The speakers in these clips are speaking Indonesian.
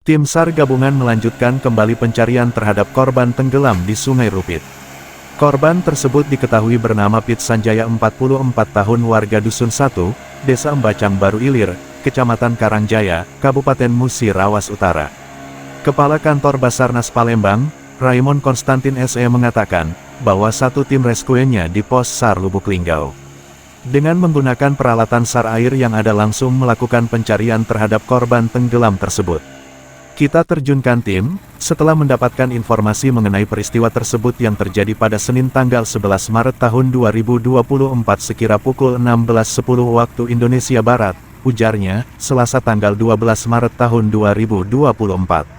Tim SAR gabungan melanjutkan kembali pencarian terhadap korban tenggelam di Sungai Rupit. Korban tersebut diketahui bernama Pit Sanjaya 44 tahun warga Dusun 1, Desa Embacang Baru Ilir, Kecamatan Karangjaya, Kabupaten Musi Rawas Utara. Kepala Kantor Basarnas Palembang, Raymond Konstantin SE mengatakan, bahwa satu tim rescuenya di pos SAR Lubuk Linggau. Dengan menggunakan peralatan SAR air yang ada langsung melakukan pencarian terhadap korban tenggelam tersebut. Kita terjunkan tim, setelah mendapatkan informasi mengenai peristiwa tersebut yang terjadi pada Senin tanggal 11 Maret tahun 2024 sekira pukul 16.10 waktu Indonesia Barat, ujarnya, Selasa tanggal 12 Maret tahun 2024.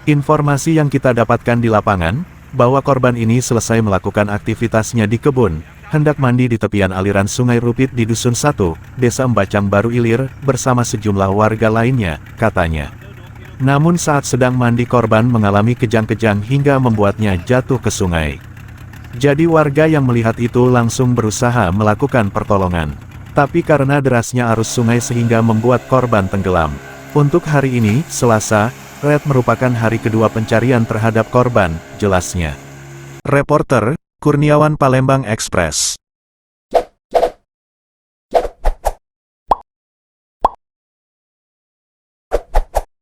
Informasi yang kita dapatkan di lapangan, bahwa korban ini selesai melakukan aktivitasnya di kebun, hendak mandi di tepian aliran Sungai Rupit di Dusun 1, Desa Embacang Baru Ilir, bersama sejumlah warga lainnya, katanya. Namun saat sedang mandi korban mengalami kejang-kejang hingga membuatnya jatuh ke sungai. Jadi warga yang melihat itu langsung berusaha melakukan pertolongan. Tapi karena derasnya arus sungai sehingga membuat korban tenggelam. Untuk hari ini, Selasa, merupakan hari kedua pencarian terhadap korban, jelasnya. Reporter, Kurniawan Palembang Express.